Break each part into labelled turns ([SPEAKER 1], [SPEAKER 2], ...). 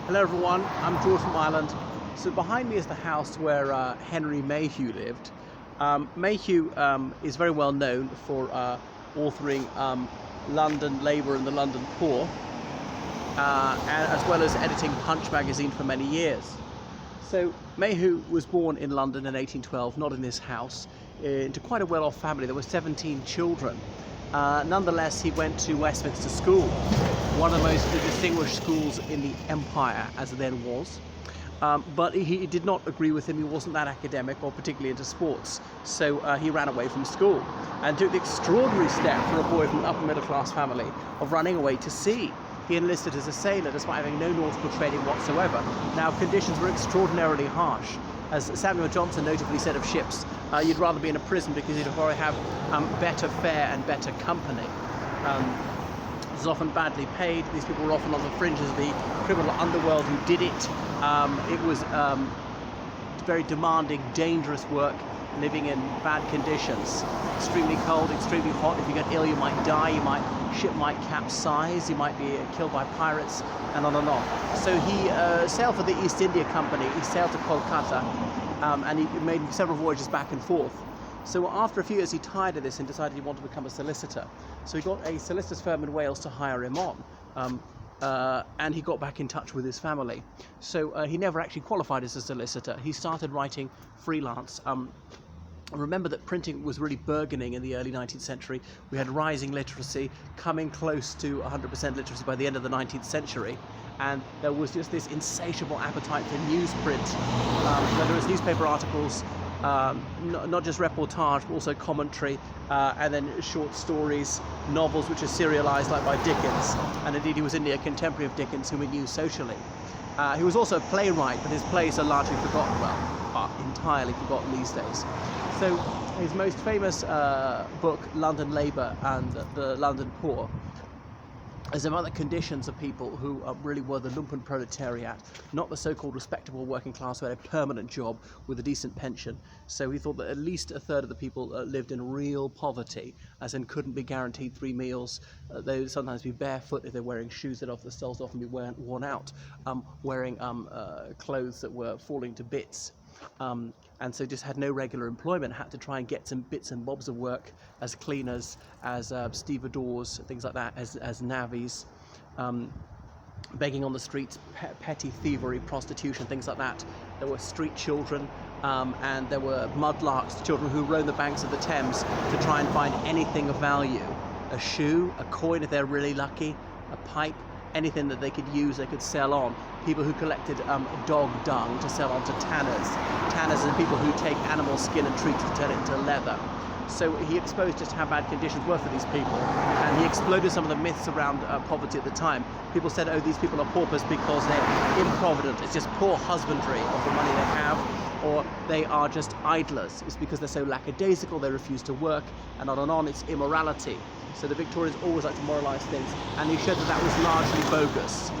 [SPEAKER 1] Hello everyone, I'm George from Ireland. So behind me is the house where Henry Mayhew lived. Mayhew is very well known for authoring London Labour and the London Poor, and as well as editing Punch magazine for many years. So Mayhew was born in London in 1812, not in this house, into quite a well-off family. There were 17 children. Nonetheless, he went to Westminster School, one of the most distinguished schools in the empire as it then was. But he did not agree with him. He wasn't that academic or particularly into sports, so he ran away from school and took the extraordinary step for a boy from an upper middle class family of running away to sea. He enlisted as a sailor despite having no nautical training whatsoever. Now, conditions were extraordinarily harsh. As Samuel Johnson notably said of ships, you'd rather be in a prison because you'd probably have better fare and better company. It was often badly paid. These people were often on the fringes of the criminal underworld who did it. It was very demanding, dangerous work, living in bad conditions. Extremely cold, extremely hot. If you get ill, you might die. Ship might capsize. You might be killed by pirates, and on and on. So he sailed for the East India Company. He sailed to Kolkata, and he made several voyages back and forth. So after a few years, he tired of this and decided he wanted to become a solicitor. So he got a solicitor's firm in Wales to hire him on. And he got back in touch with his family. So he never actually qualified as a solicitor. He started writing freelance. Remember that printing was really burgeoning in the early 19th century. We had rising literacy, coming close to 100% literacy by the end of the 19th century. And there was just this insatiable appetite for newsprint. There was newspaper articles, not just reportage, but also commentary, and then short stories, novels which are serialized like by Dickens. And indeed he was indeed a contemporary of Dickens whom we knew socially. He was also a playwright, but his plays are largely forgotten, well, entirely forgotten these days. So his most famous book, London Labour and the London Poor, is about the conditions of people who really were the lumpen proletariat, not the so-called respectable working class who had a permanent job with a decent pension. So he thought that at least a third of the people lived in real poverty, as in couldn't be guaranteed 3 meals. They would sometimes be barefoot if they're wearing shoes that the soles often be worn out, wearing clothes that were falling to bits. And so just had no regular employment, had to try and get some bits and bobs of work as cleaners, as stevedores, things like that, as navvies, begging on the streets, petty thievery, prostitution, things like that. There were street children, and there were mudlarks, children who roamed the banks of the Thames to try and find anything of value. A shoe, a coin if they're really lucky, a pipe, anything that they could use, they could sell on. People who collected dog dung to sell on to tanners. Tanners are people who take animal skin and treat it to turn it into leather. So he exposed just how bad conditions were for these people, and he exploded some of the myths around poverty at the time. People said, oh, these people are paupers because they're improvident. It's just poor husbandry of the money they have, or they are just idlers. It's because they're so lackadaisical, they refuse to work, and on. It's immorality. So the Victorians always like to moralise things, and he showed that was largely bogus.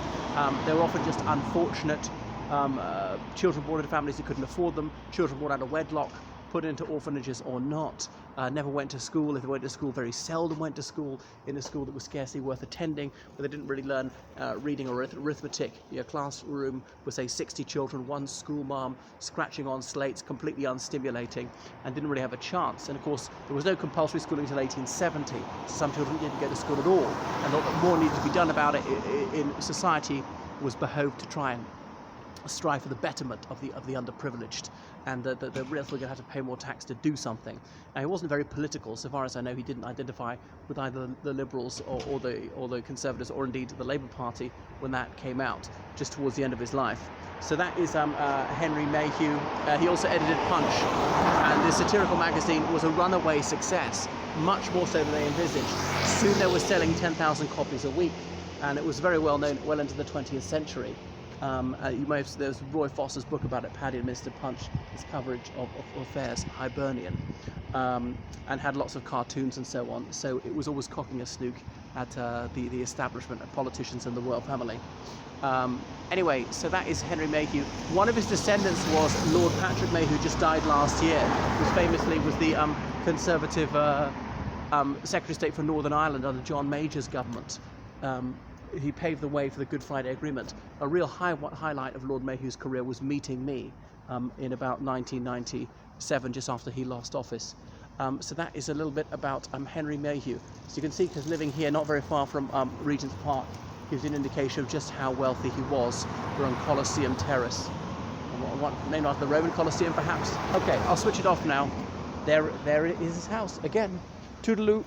[SPEAKER 1] They were often just unfortunate children born into families who couldn't afford them, children born out of wedlock, put into orphanages or not, never went to school. If they went to school, very seldom went to school, in a school that was scarcely worth attending, but they didn't really learn reading or arithmetic. Your classroom was, say, 60 children, one school mom scratching on slates, completely unstimulating, and didn't really have a chance. And of course, there was no compulsory schooling until 1870, so some children didn't go to school at all, and thought that more needed to be done about it in society was behoved to try and strive for the betterment of the underprivileged, and the rich were going to have to pay more tax to do something. And he wasn't very political. So far as I know, he didn't identify with either the Liberals or the Conservatives, or indeed the Labour Party when that came out, just towards the end of his life. So that is Henry Mayhew. He also edited Punch, and this satirical magazine was a runaway success, much more so than they envisaged. Soon they were selling 10,000 copies a week, and it was very well known well into the 20th century. You may have, there's Roy Foster's book about it, Paddy and Mr. Punch, his coverage of affairs, Hibernian, and had lots of cartoons and so on. So it was always cocking a snook at the establishment of politicians and the royal family. Anyway, so that is Henry Mayhew. One of his descendants was Lord Patrick Mayhew, who just died last year, who famously was the Conservative Secretary of State for Northern Ireland under John Major's government. he paved the way for the Good Friday Agreement. A real highlight of Lord Mayhew's career was meeting me in about 1997, just after he lost office. So that is a little bit about Henry Mayhew. So you can see, because living here not very far from Regent's Park gives you an indication of just how wealthy he was. We're on Colosseum Terrace. What named after the Roman Colosseum, perhaps? Okay, I'll switch it off now. There is his house again. Toodaloo.